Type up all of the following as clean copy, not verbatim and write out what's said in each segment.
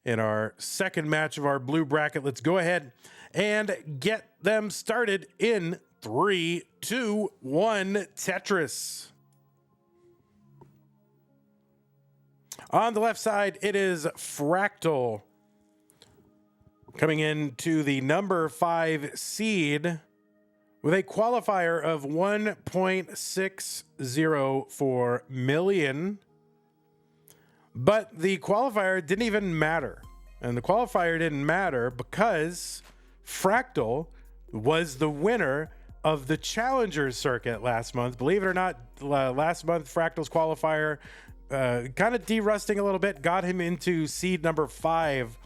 in our second match of our blue bracket. Let's go ahead and get them started in 3, 2, 1, Tetris. On the left side, it is Fractal coming into the number 5 seed with a qualifier of 1.604 million. But the qualifier didn't even matter. And the qualifier didn't matter because Fractal was the winner of the Challenger circuit last month. Believe it or not, last month, Fractal's qualifier kind of de-rusting a little bit, got him into seed number 5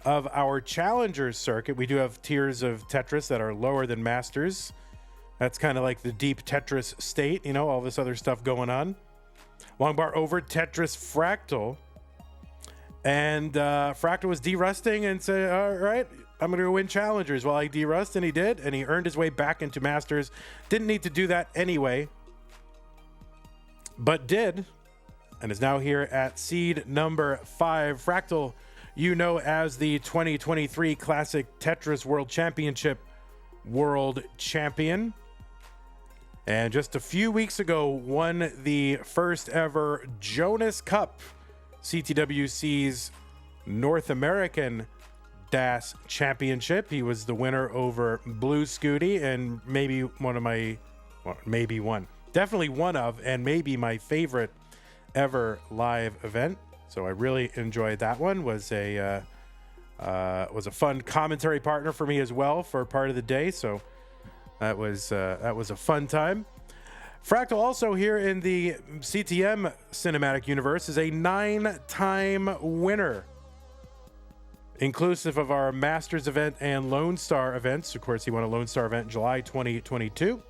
of our Challenger circuit. We do have tiers of Tetris that are lower than Masters. That's kind of like the deep Tetris state, you know, all this other stuff going on. Long bar over Tetris Fractal. And Fractal was de-rusting and said, all right, I'm going to go win Challengers. Well, I de-rust, and he did, and he earned his way back into Masters. Didn't need to do that anyway, but did, and is now here at seed number 5. Fractal, you know, as the 2023 Classic Tetris World Championship World Champion. And just a few weeks ago, won the first ever Jonas Cup, CTWC's North American DAS Championship. He was the winner over Blue Scooty, and definitely one of, and maybe my favorite ever live event. So I really enjoyed that one. Was a fun commentary partner for me as well for part of the day. So that was a fun time. Fractal also here in the CTM cinematic universe is a 9-time winner, inclusive of our Masters event and Lone Star events. Of course, he won a Lone Star event in July 2022.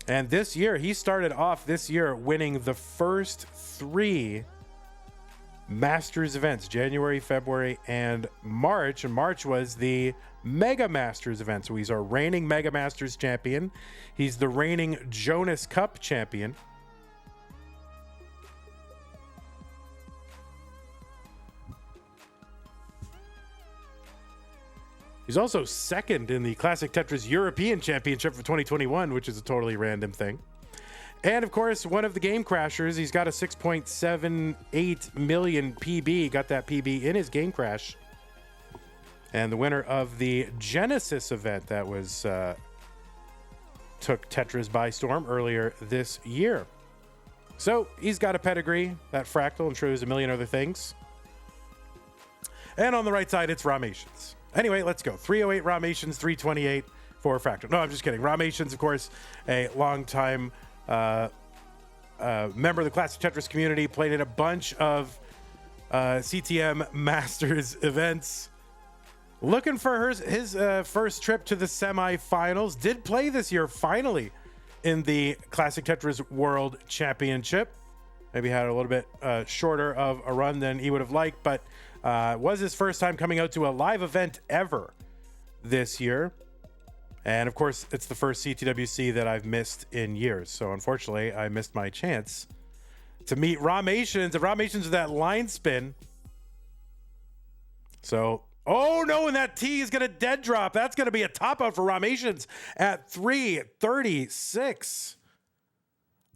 And this year, he started off this year winning the first 3 Masters events, January, February, and March. And March was the Mega Masters event. So he's our reigning Mega Masters champion. He's the reigning Jonas Cup champion. He's also second in the Classic Tetris European Championship for 2021, which is a totally random thing. And of course, one of the game crashers. He's got a 6.78 million PB. Got that PB in his game crash. And the winner of the Genesis event that was took Tetris by storm earlier this year. So he's got a pedigree, that Fractal. I'm sure there's a million other things. And on the right side, it's Rahmations. Anyway, let's go. 308 Rahmations, 328 for Fractal. No, I'm just kidding. Rahmations, of course, a long-time member of the Classic Tetris community, played in a bunch of CTM Masters events. Looking for his first trip to the semifinals. Did play this year, finally, in the Classic Tetris World Championship. Maybe had a little bit shorter of a run than he would have liked, but was his first time coming out to a live event ever this year. And of course, it's the first CTWC that I've missed in years. So unfortunately, I missed my chance to meet Rahmations. And Rahmations with that line spin. So, oh no, and that T is going to dead drop. That's going to be a top out for Rahmations at 336.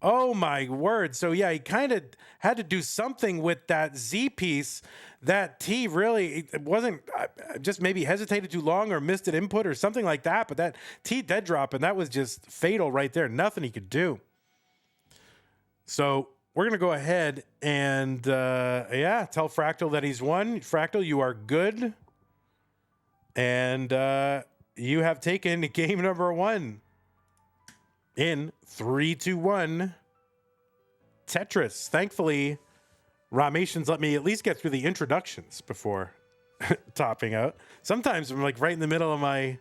Oh my word. So yeah, he kind of had to do something with that Z piece. That T really, it wasn't, just maybe hesitated too long or missed an input or something like that. But that T dead drop, and that was just fatal right there. Nothing he could do. So we're going to go ahead and, tell Fractal that he's won. Fractal, you are good. And you have taken game number 1 in 3, 2, 1 Tetris. Thankfully, Rahmations let me at least get through the introductions before topping out. Sometimes I'm like right in the middle of my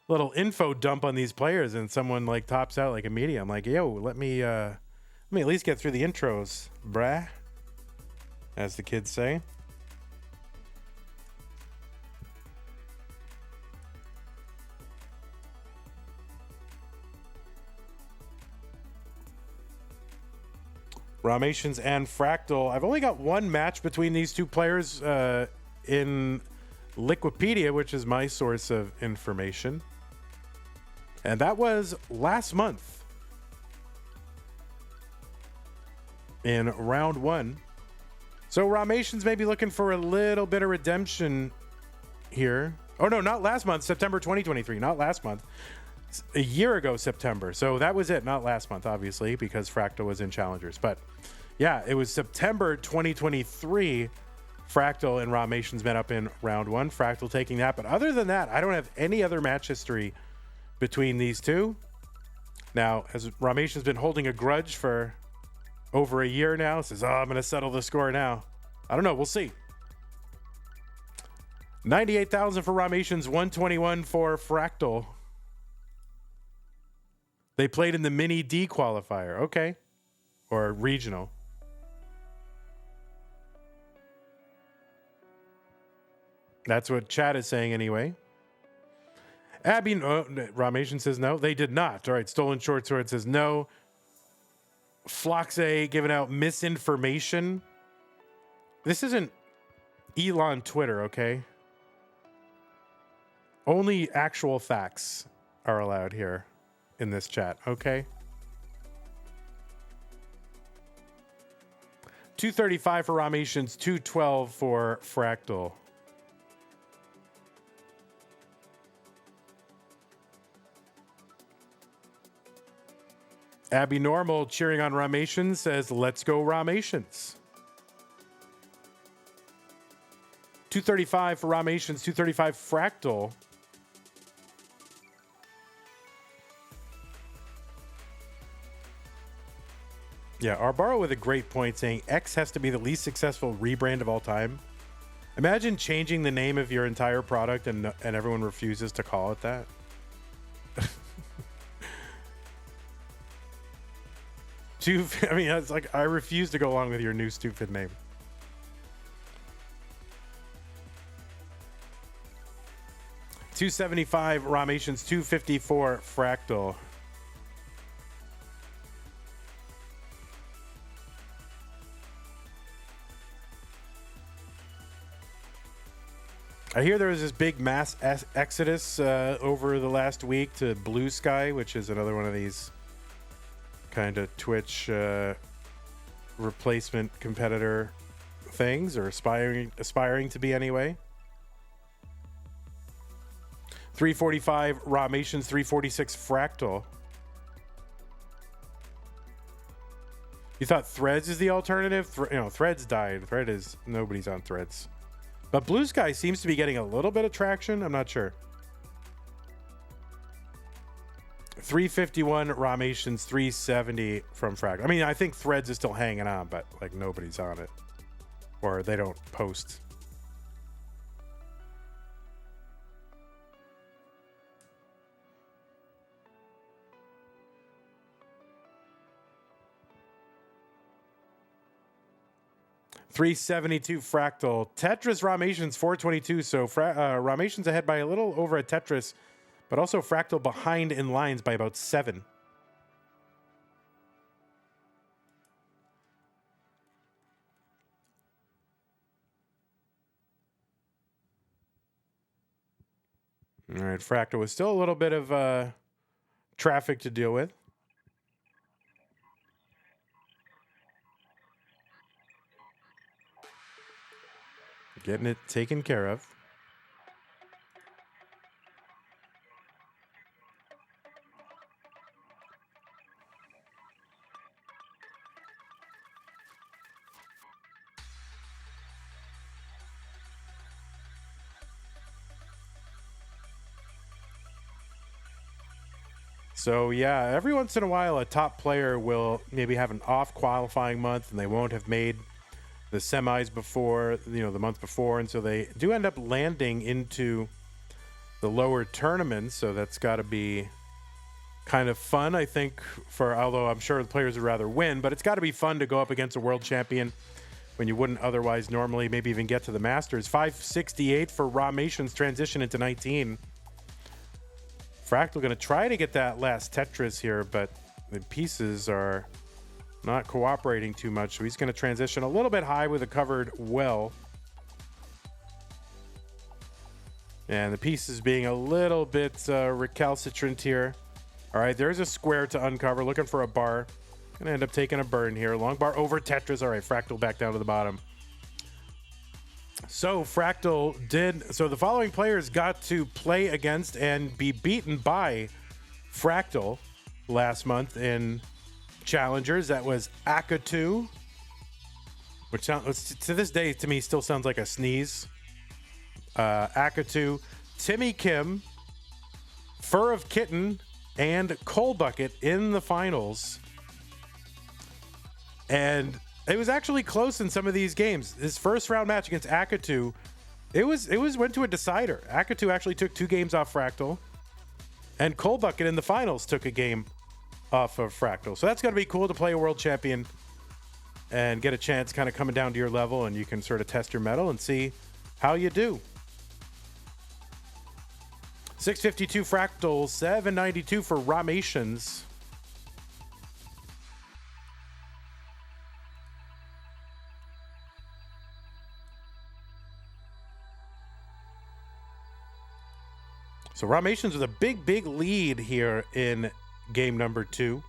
little info dump on these players, and someone like tops out like immediately. I'm like, yo, let me at least get through the intros, brah, as the kids say. Rahmations and Fractal. I've only got one match between these two players in Liquipedia, which is my source of information. And that was last month in round 1. So Rahmations may be looking for a little bit of redemption here. Oh, no, not last month, September 2023, not last month. A year ago, September. So that was it, not last month, obviously, because Fractal was in Challengers. But yeah, it was September 2023. Fractal and Rahmations met up in round 1. Fractal taking that. But other than that, I don't have any other match history between these two. Now, as Rahmations been holding a grudge for over a year now, says, oh, I'm going to settle the score now. I don't know. We'll see. 98,000 for Rahmations, 121 for Fractal. They played in the mini D qualifier. Okay. Or regional. That's what chat is saying anyway. Abby, Rahmation says no. They did not. All right. Stolen Short Sword says no. Floxe giving out misinformation. This isn't Elon Twitter, okay? Only actual facts are allowed here in this chat, okay? 235 for Rahmations, 212 for Fractal. Abby Normal cheering on Rahmations says, let's go Rahmations. 235 for Rahmations, 235 Fractal. Yeah, Arbaro with a great point saying X has to be the least successful rebrand of all time. Imagine changing the name of your entire product and everyone refuses to call it that. I mean, it's like, I refuse to go along with your new stupid name. $275 Rahmations, $254 Fractal. I hear there was this big mass exodus over the last week to Blue Sky, which is another one of these kind of Twitch replacement competitor things, or aspiring to be anyway. 345 Rahmations, 346 Fractal. You thought Threads is the alternative? Threads died. Nobody's on Threads. But Blue Sky seems to be getting a little bit of traction. I'm not sure. 351 Rahmations, 370 from Fractal. I mean, I think Threads is still hanging on, but like nobody's on it. Or they don't post. $372 Fractal. Tetris Rahmations 422. So Rahmations ahead by a little over a Tetris, but also Fractal behind in lines by about 7. All right, Fractal with still a little bit of traffic to deal with. Getting it taken care of. So yeah, every once in a while a top player will maybe have an off qualifying month and they won't have made the semis before, the month before, and so they do end up landing into the lower tournaments. So that's got to be kind of fun, I think, although I'm sure the players would rather win, but it's got to be fun to go up against a world champion when you wouldn't otherwise normally maybe even get to the Masters. 568 for Rahmations, transition into 19. Fractal going to try to get that last Tetris here, but the pieces are not cooperating too much. So he's going to transition a little bit high with a covered well. And the pieces being a little bit recalcitrant here. All right, there's a square to uncover, looking for a bar. Gonna end up taking a burn here. Long bar over Tetris. All right, Fractal back down to the bottom. So Fractal did, so the following players got to play against and be beaten by Fractal last month in Challengers. That was Akatu, which sounds, to this day, to me, still sounds like a sneeze. Akatu, Timmy Kim, Fur of Kitten, and Coal Bucket in the finals. And it was actually close in some of these games. His first round match against Akatu, it went to a decider. Akatu actually took 2 games off Fractal, and Coal Bucket in the finals took a game off of Fractal. So that's going to be cool to play a world champion and get a chance kind of coming down to your level, and you can sort of test your mettle and see how you do. 652 Fractal, 792 for Rahmations. So Rahmations with a big lead here in game number 2.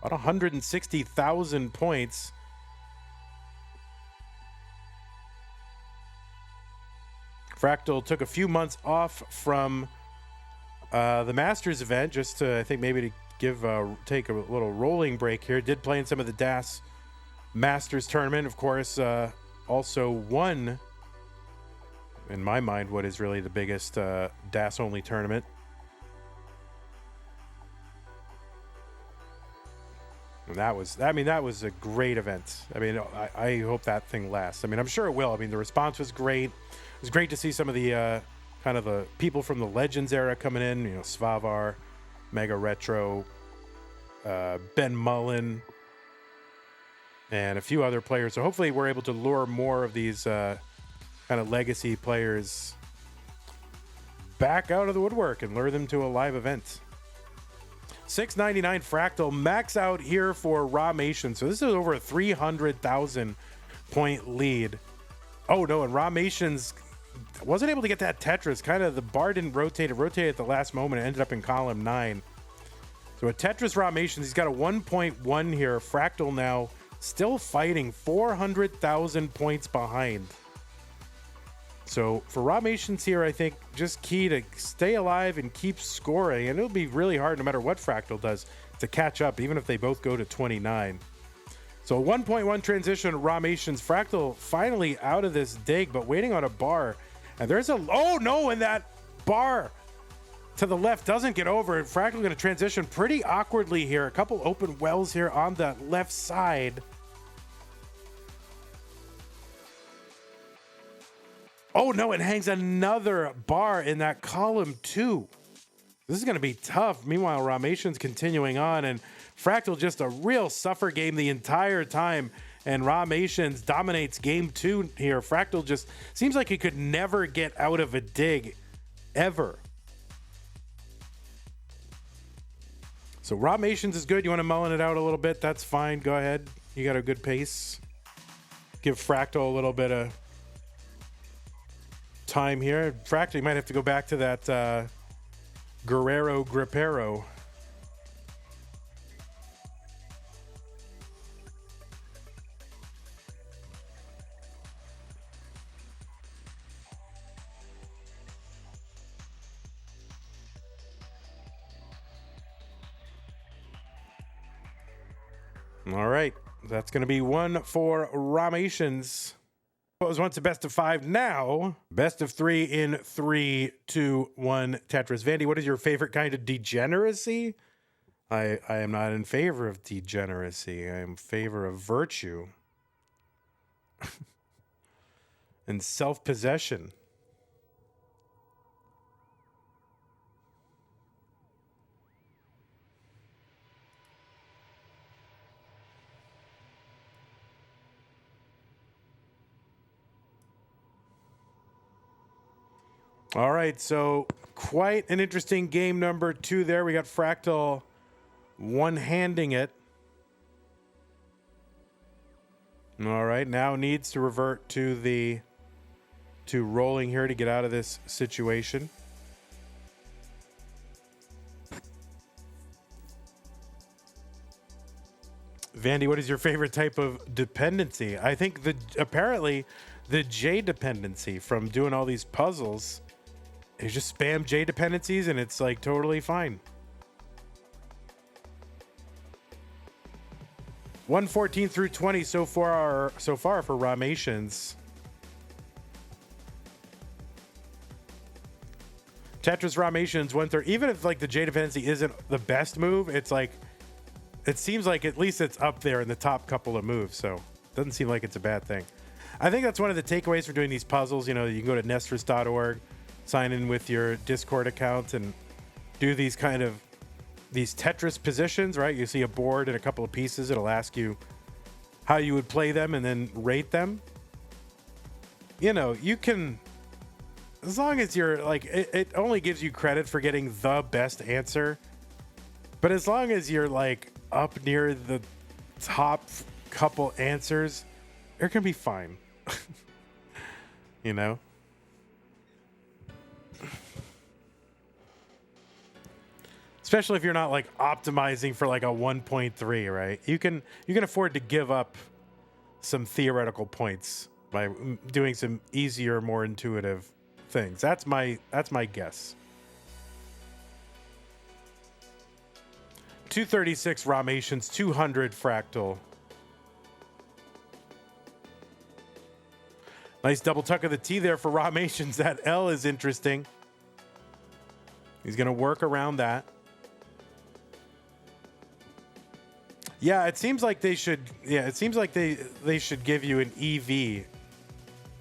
About 160,000 points. Fractal took a few months off from the Masters event, just to, I think, maybe to give take a little rolling break here. Did play in some of the DAS Masters tournament, of course. Also won, in my mind, what is really the biggest DAS only tournament. And that was a great event. I mean, I hope that thing lasts. I mean, I'm sure it will. I mean, the response was great. It was great to see some of the kind of the people from the Legends era coming in, you know, Svavar, Mega Retro, Ben Mullen, and a few other players. So hopefully we're able to lure more of these kind of legacy players back out of the woodwork and lure them to a live event. 699 Fractal max out here for Rahmations. So this is over a 300,000 point lead. Oh no, and Rahmations wasn't able to get that Tetris. Kind of the bar didn't rotate. It rotated at the last moment. It ended up in column 9. So a Tetris Rahmations, he's got a 1.1 here. Fractal now still fighting, 400,000 points behind. So for Rahmations here, I think just key to stay alive and keep scoring. And it'll be really hard no matter what Fractal does to catch up, even if they both go to 29. So 1.1 transition, Rahmations. Fractal finally out of this dig, but waiting on a bar. And there's a, oh no, and that bar to the left doesn't get over. Fractal going to transition pretty awkwardly here. A couple open wells here on the left side. Oh no, it hangs another bar in that column 2. This is going to be tough. Meanwhile, Rahmations continuing on, and Fractal just a real suffer game the entire time. And Rahmations dominates game 2 here. Fractal just seems like he could never get out of a dig, ever. So Rahmations is good. You want to mullen it out a little bit? That's fine. Go ahead. You got a good pace. Give Fractal a little bit of time here. Fractal, you might have to go back to that Guerrero Gripero. All right, that's going to be one for Rahmations. It was once a best of 5, now best of 3 in 3, 2, 1 Tetris. Vandy, what is your favorite kind of degeneracy? I am not in favor of degeneracy. I am in favor of virtue and self-possession. All right, so quite an interesting game number 2 there. We got Fractal one-handing it. All right, now needs to revert to rolling here to get out of this situation. Vandy, what is your favorite type of dependency? I think apparently the J dependency from doing all these puzzles is just spam J dependencies and it's like totally fine. 114 through 20 so far for Rahmations. Tetris Rahmations 1/3. Even if like the J dependency isn't the best move, it's like it seems like at least it's up there in the top couple of moves, so it doesn't seem like it's a bad thing. I think that's one of the takeaways for doing these puzzles. You know, you can go to nestris.org, sign in with your Discord account, and do these Tetris positions, right? You see a board and a couple of pieces. It'll ask you how you would play them and then rate them. You know, you can, as long as you're like, it only gives you credit for getting the best answer. But as long as you're like up near the top couple answers, it can be fine. You know? Especially if you're not like optimizing for like a 1.3, right? You can afford to give up some theoretical points by doing some easier, more intuitive things. That's my guess. 236 Rahmations, 200 Fractal. Nice double tuck of the T there for Rahmations. That L is interesting. He's going to work around that. Yeah, it seems like they should. Yeah, it seems like they should give you an EV,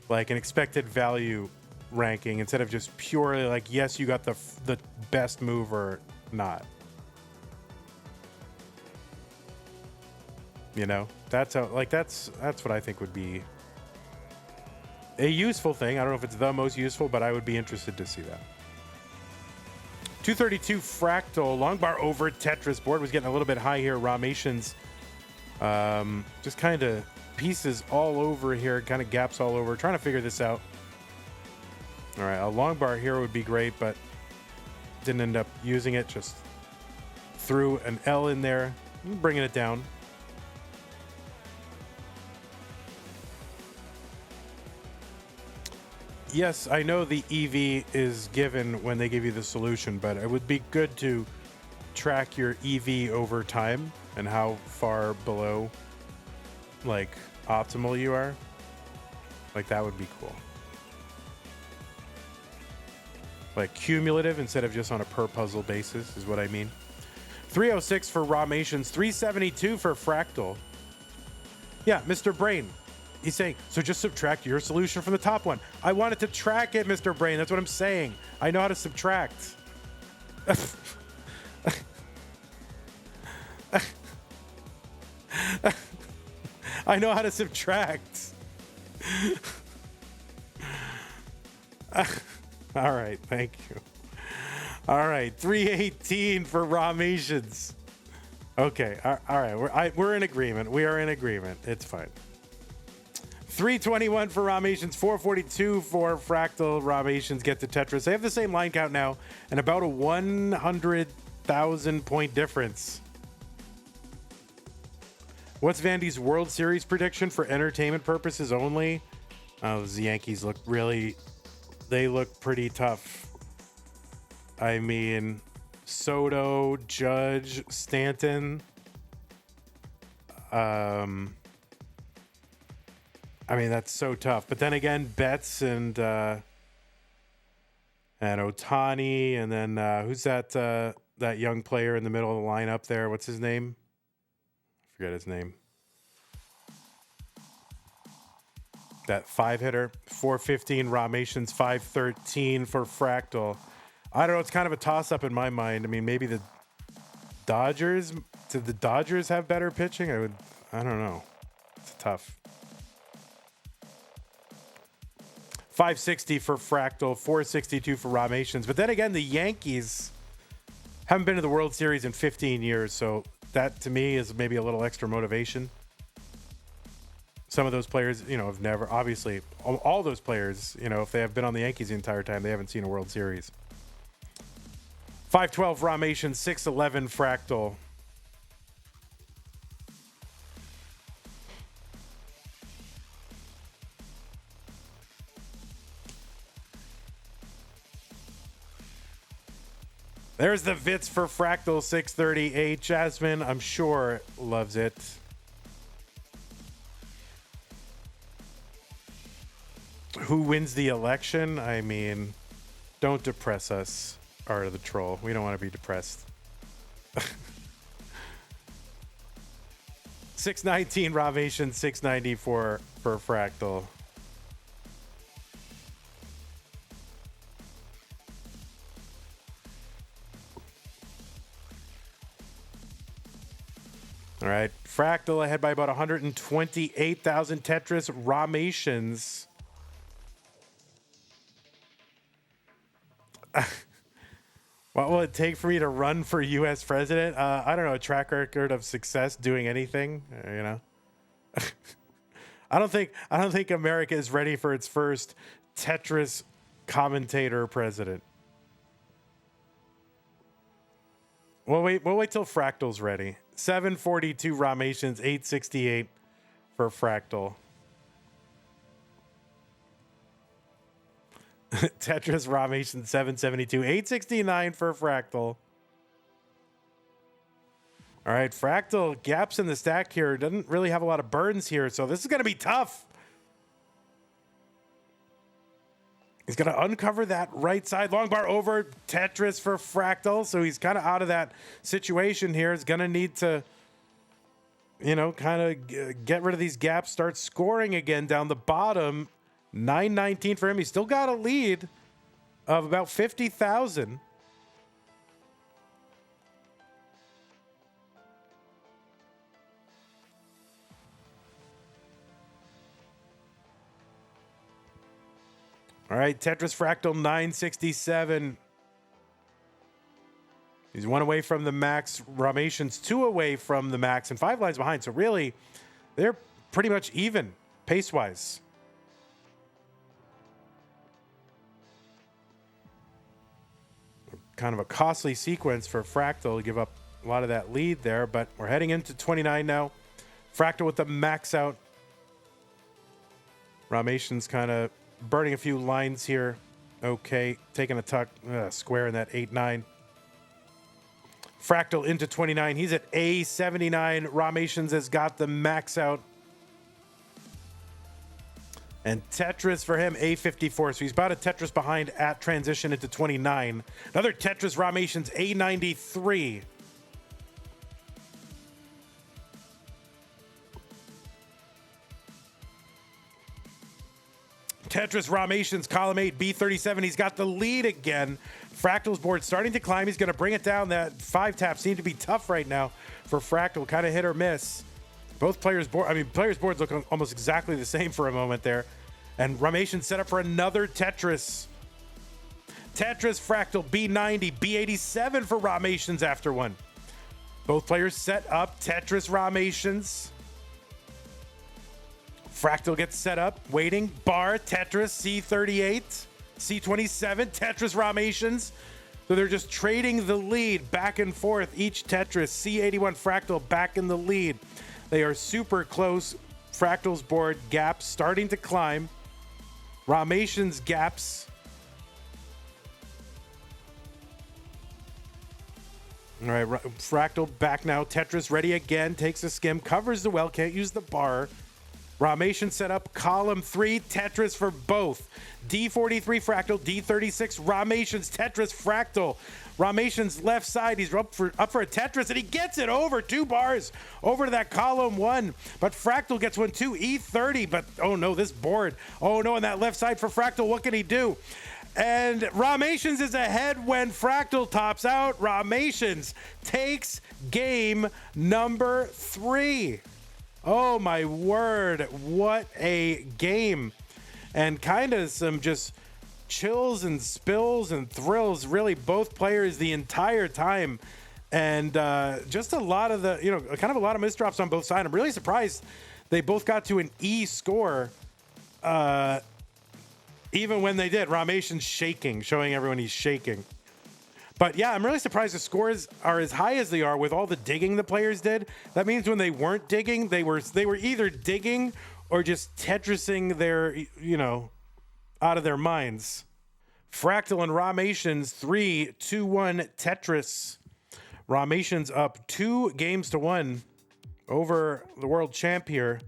like an expected value ranking, instead of just purely like, yes, you got the best move or not. You know, that's what I think would be a useful thing. I don't know if it's the most useful, but I would be interested to see that. 232 Fractal, long bar over Tetris. Board was getting a little bit high here. Rahmations, just kind of pieces all over here, kind of gaps all over. Trying to figure this out. All right, a long bar here would be great, but didn't end up using it. Just threw an L in there, bringing it down. Yes, I know the EV is given when they give you the solution, but it would be good to track your EV over time and how far below, like, optimal you are. Like, that would be cool. Like, cumulative instead of just on a per puzzle basis is what I mean. 306 for Rahmations, 372 for Fractal. Yeah, Mr. Brain. He's saying, so just subtract your solution from the top one. I wanted to track it, Mr. Brain. That's what I'm saying. I know how to subtract. I know how to subtract. All right, thank you. All right, 318 for Rahmations. Okay, all right, we're in agreement. We are in agreement. It's fine. 321 for Rahmations, 442 for Fractal. Rahmations get to Tetris. They have the same line count now and about a 100,000 point difference. What's Vandy's World Series prediction for entertainment purposes only? Oh, the Yankees look they look pretty tough. I mean, Soto, Judge, Stanton. I mean, that's so tough. But then again, Betts and Ohtani, and then who's that young player in the middle of the lineup there? What's his name? I forget his name. That 5-hitter, 415 Rahmations, 513 for Fractal. I don't know. It's kind of a toss-up in my mind. I mean, maybe the Dodgers. Did the Dodgers have better pitching? I don't know. It's tough. 560 for Fractal, 462 for Rahmations. But then again, the Yankees haven't been to the World Series in 15 years, so that to me is maybe a little extra motivation. some of those players, have never, obviously, all those players, if they have been on the Yankees the entire time, they haven't seen a World Series. 512 Rahmations, 611 Fractal. There's the Vits for Fractal 638. Jasmine, I'm sure, loves it. Who wins the election? I mean, don't depress us, Art of the Troll. We don't want to be depressed. 619 Rahmations, 694 for Fractal. All right, Fractal ahead by about 128,000. Tetris Rahmations. What will it take for me to run for U.S. president? I don't know, a track record of success doing anything, I don't think America is ready for its first Tetris commentator president. We'll wait till Fractal's ready. 742 Rahmations, 868 for Fractal. Tetris Rahmations, 772, 869 for Fractal. All right, Fractal gaps in the stack here. Doesn't really have a lot of burns here, so this is going to be tough. He's going to uncover that right side. Long bar over Tetris for Fractal. So he's kind of out of that situation here. He's going to need to, kind of get rid of these gaps, start scoring again down the bottom. 919 for him. He's still got a lead of about 50,000. All right, Tetris Fractal 967. He's one away from the max. Rahmations 2 away from the max and 5 lines behind. So really, they're pretty much even pace-wise. Kind of a costly sequence for Fractal to give up a lot of that lead there, but we're heading into 29 now. Fractal with the max out. Rahmations kind of burning a few lines here. Okay, taking a tuck, square in that 8-9. Fractal into 29. He's at A79. Rahmations has got the max out. And Tetris for him, A54. So he's about a Tetris behind at transition into 29. Another Tetris Rahmations, A93. Tetris Rahmations, column 8, B37. He's got the lead again. Fractal's board starting to climb. He's going to bring it down. That 5 tap seemed to be tough right now for Fractal. Kind of hit or miss. Both players' boards look almost exactly the same for a moment there. And Rahmations set up for another Tetris. Tetris Fractal B90, B87 for Rahmations after one. Both players set up. Tetris Rahmations. Fractal gets set up, waiting. Bar, Tetris, C38, C27, Tetris Rahmations. So they're just trading the lead back and forth. Each Tetris, C81 Fractal back in the lead. They are super close. Fractal's board gaps starting to climb. Rahmations gaps. All right, Fractal back now. Tetris ready again. Takes a skim. Covers the well. Can't use the bar. Rahmations set up column 3. Tetris for both. D43 Fractal. D36 Rahmations. Tetris Fractal. Rahmations left side. He's up for a Tetris, and he gets it over 2 bars over to that column 1. But Fractal gets one too. E30. But oh no, this board. Oh no, on that left side for Fractal. What can he do? And Rahmations is ahead when Fractal tops out. Rahmations takes game number 3. Oh my word, what a game. And kind of some just chills and spills and thrills, really, both players the entire time. And just a lot of kind of a lot of misdrops on both sides. I'm really surprised They both got to an E score, even when they did. Rahmations shaking, showing everyone he's shaking. But yeah, I'm really surprised the scores are as high as they are with all the digging the players did. That means when they weren't digging, they were either digging or just Tetrising their, out of their minds. Fractal and Rahmations 3-2-1 Tetris. Rahmations up 2-1 over the world champ here.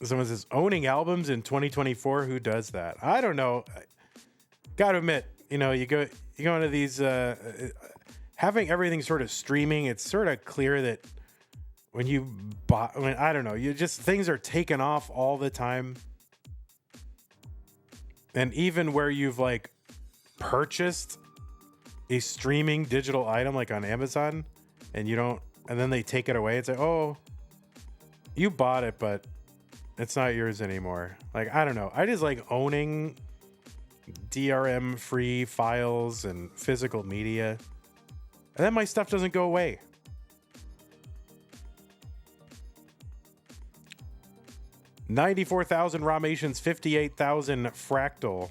Someone says, owning albums in 2024, who does that? I don't know. Gotta admit, you go into these, having everything sort of streaming, it's sort of clear that when you buy, I don't know, things are taken off all the time. And even where you've like purchased a streaming digital item like on Amazon and then they take it away, it's like, oh, you bought it, but it's not yours anymore. Like, I don't know. I just like owning DRM free files and physical media. And then my stuff doesn't go away. $94,000 Rahmations, $58,000 Fractal.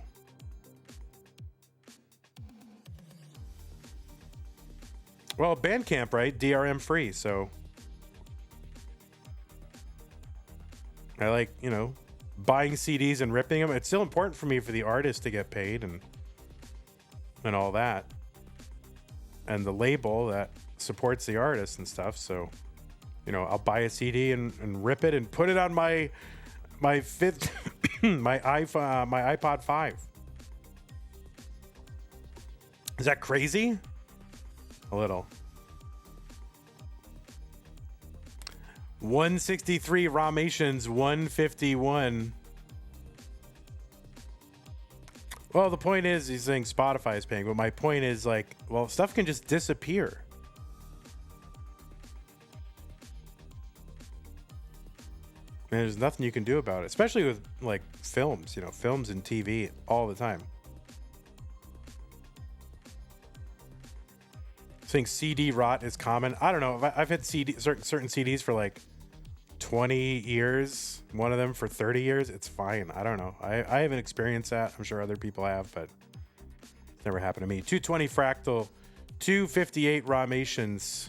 Well, Bandcamp, right? DRM free, so I like, buying CDs and ripping them. It's still important for me for the artist to get paid and all that. And the label that supports the artist and stuff. So, I'll buy a CD and rip it and put it on my fifth, my iPod 5. Is that crazy? A little. 163 Rahmations, 151. Well, the point is, he's saying Spotify is paying, but my point is like, well, stuff can just disappear. And there's nothing you can do about it, especially with like films, films and TV all the time. I think CD rot is common. I don't know. I've had certain CDs for like 20 years, one of them for 30 years. It's fine. I don't know. I haven't experienced that. I'm sure other people have, but it's never happened to me. 220 Fractal, 258 Rahmations.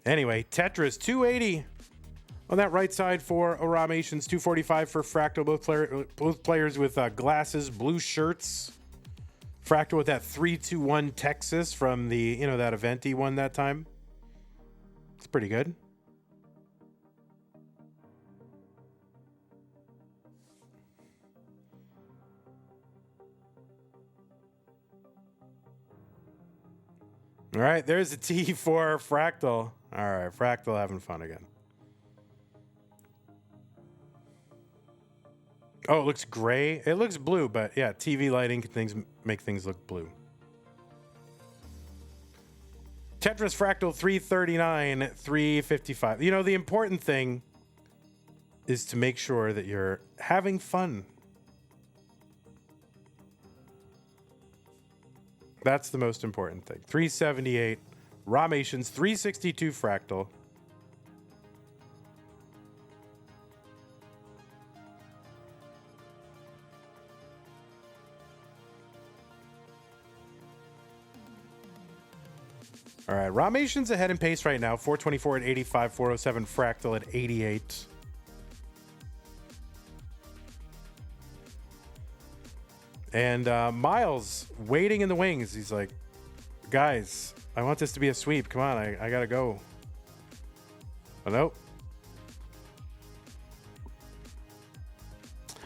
Anyway, Tetris 280 on that right side for Rahmations, 245 for Fractal. Both players with glasses, blue shirts. Fractal with that 3-2-1 Texas from the that event he won that time. It's pretty good. All right, there's a T for Fractal. All right, Fractal having fun again. Oh, it looks gray. It looks blue, but yeah, TV lighting can make things look blue. Tetris Fractal 339, 355. The important thing is to make sure that you're having fun. That's the most important thing. 378 Rahmations, 362 Fractal. All right, Rahmations ahead in pace right now. 424 at 85, 407 Fractal at 88. And Miles waiting in the wings. He's like, guys, I want this to be a sweep. Come on, I gotta go. Oh, nope.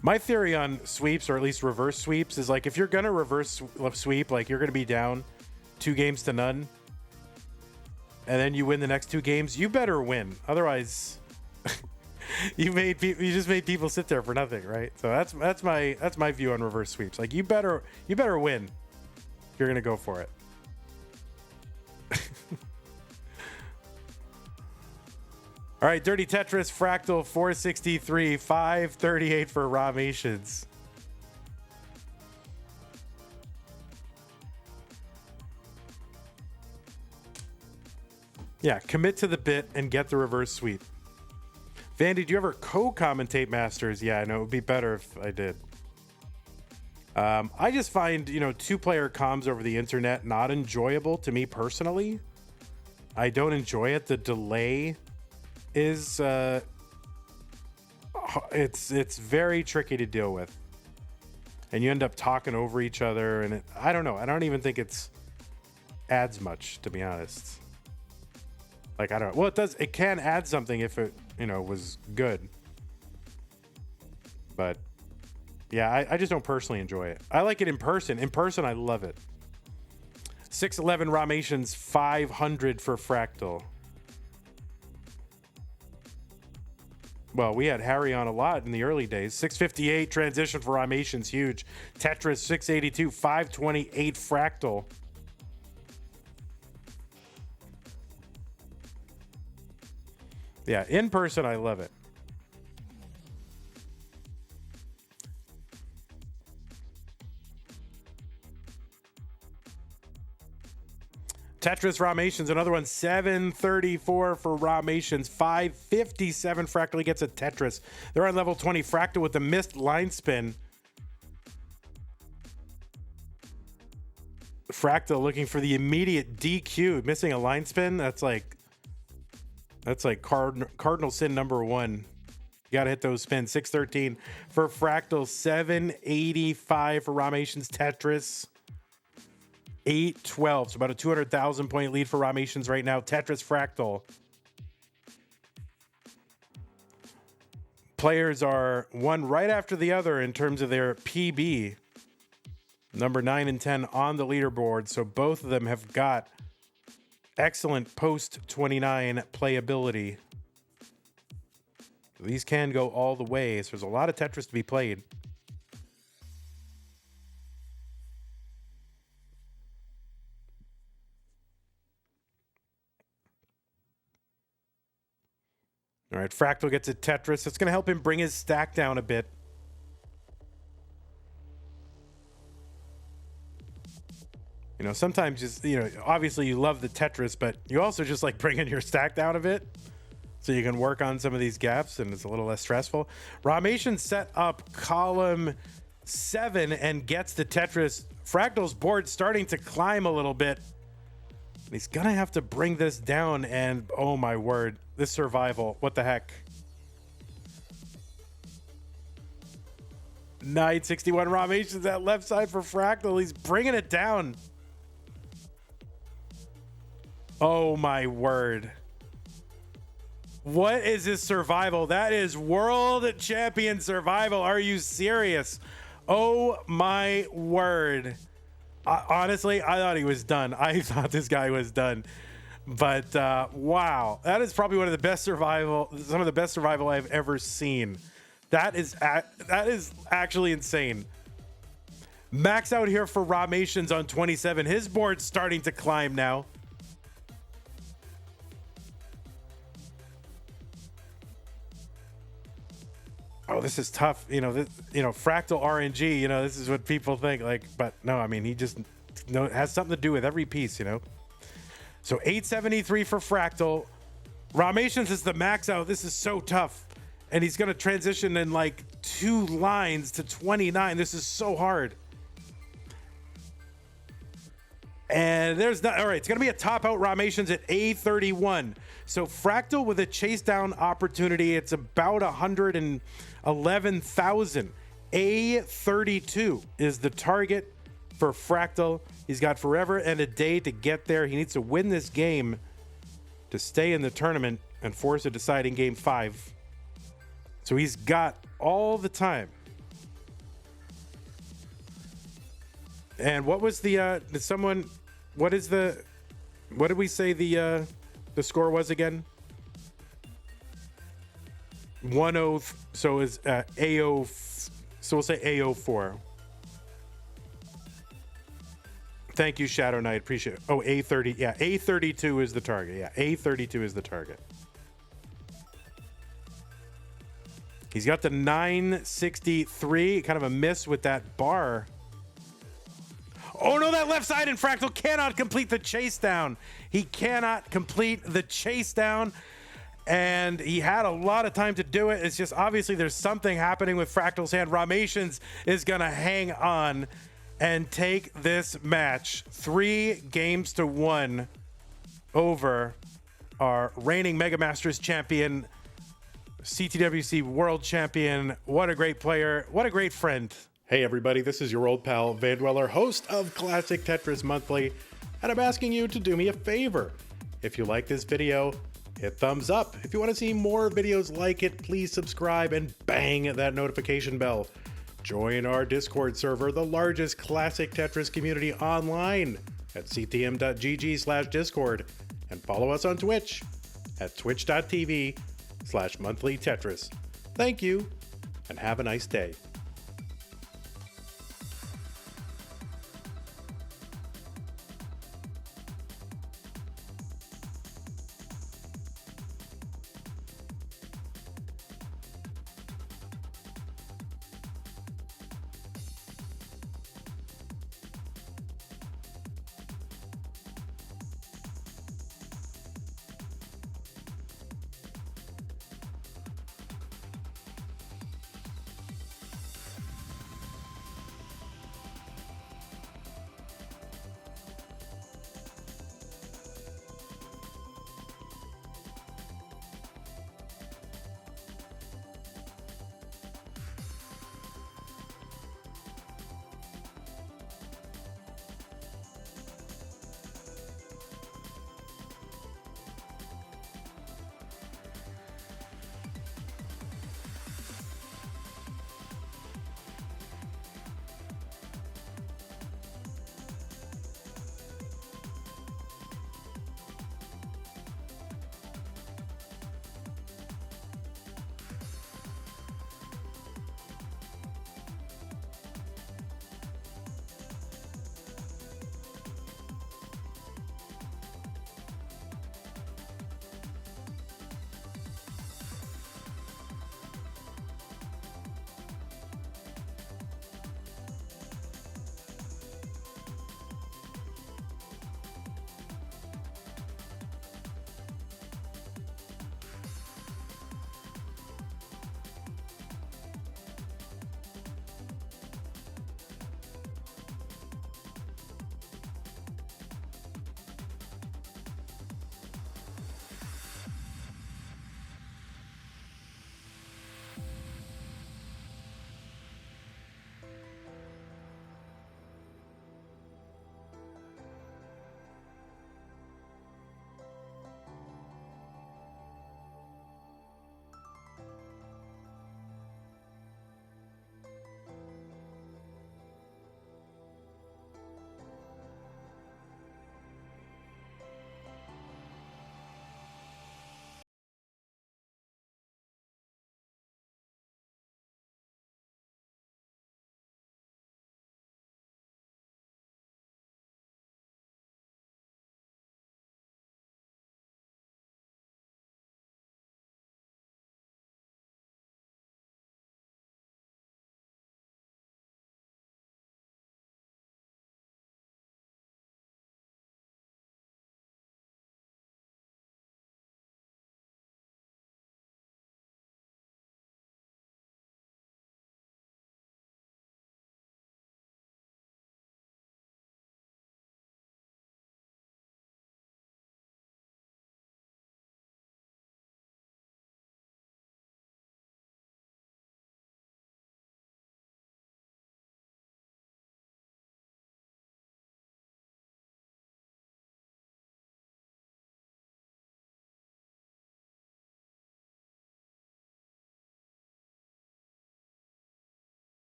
My theory on sweeps, or at least reverse sweeps, is like if you're gonna reverse sweep, like you're gonna be down 2-0, and then you win the next 2 games, you better win. Otherwise, you just made people sit there for nothing, right? So that's my view on reverse sweeps. Like you better win if you're gonna go for it. All All right, Dirty Tetris, Fractal, 463, 538 for Rahmations. Yeah, commit to the bit and get the reverse sweep. Vandy, do you ever co-commentate Masters? Yeah, I know it would be better if I did. I just find, two-player comms over the internet not enjoyable to me personally. I don't enjoy it. The delay is it's very tricky to deal with, and you end up talking over each other, and I don't know. I don't even think it's adds much, to be honest. Like, I don't know. Well, it can add something if it was good, but yeah, I just don't personally enjoy it. I like it in person. In person, I love it. 611 Rahmations, 500 for Fractal. Well, we had Harry on a lot in the early days. 658 transition for Rahmations, huge. Tetris, 682, 528 Fractal. Yeah, in person, I love it. Tetris Rahmations, another one, 734 for Rahmations, 557 Fractal. He gets a Tetris. They're on level 20. Fractal with the missed line spin. Fractal looking for the immediate DQ, missing a line spin. That's like cardinal sin number one. You gotta hit those spins. 613 for Fractal, 785 for Rahmations. Tetris, 812. So about a 200,000 point lead for Rahmations right now. Tetris, Fractal. Players are one right after the other in terms of their PB. Number 9 and 10 on the leaderboard. So both of them have got excellent post 29 playability. These can go all the way. So there's a lot of Tetris to be played. All right, Fractal gets a Tetris. It's going to help him bring his stack down a bit. Sometimes just, obviously you love the Tetris, but you also just like bringing your stack down a bit so you can work on some of these gaps and it's a little less stressful. Rahmations set up column 7 and gets the Tetris. Fractal's board starting to climb a little bit. He's going to have to bring this down, and oh my word, this survival, what the heck? 961 Rahmations, that left side for Fractal. He's bringing it down. Oh my word. What is this survival? That is world champion survival. Are you serious? Oh my word. Honestly, I thought he was done. I thought this guy was done. But wow, that is probably one of the best survival, some of the best survival I've ever seen. That is actually insane. Max out here for Rahmations on 27. His board's starting to climb now. Oh, this is tough. Fractal RNG, this is what people think. But no, I mean, he just has something to do with every piece, So 873 for Fractal. Rahmations is the max out. This is so tough. And he's going to transition in 2 lines to 29. This is so hard. And there's not. All right, it's going to be a top out Rahmations at A31. So Fractal with a chase down opportunity. It's about 111,000. A32 is the target for Fractal. He's got forever and a day to get there. He needs to win this game to stay in the tournament and force a deciding game 5. So he's got all the time. And what was the what did we say the score was again? 10, so is AO, so we'll say AO4. Thank you, Shadow Knight, appreciate it. Oh, A30, yeah, A32 is the target. Yeah, A32 is the target. He's got the 963, kind of a miss with that bar. Oh no, that left side in Fractal cannot complete the chase down. He cannot complete the chase down. And he had a lot of time to do it. It's just obviously there's something happening with Fractal's hand. Rahmations is going to hang on and take this match 3-1 over our reigning Mega Masters champion, CTWC world champion. What a great player. What a great friend. Hey everybody, this is your old pal Vandweller, host of Classic Tetris Monthly, and I'm asking you to do me a favor. If you like this video, hit thumbs up. If you want to see more videos like it, please subscribe and bang that notification bell. Join our Discord server, the largest classic Tetris community online, at ctm.gg/discord, and follow us on Twitch at twitch.tv/monthlytetris. Thank you, and have a nice day.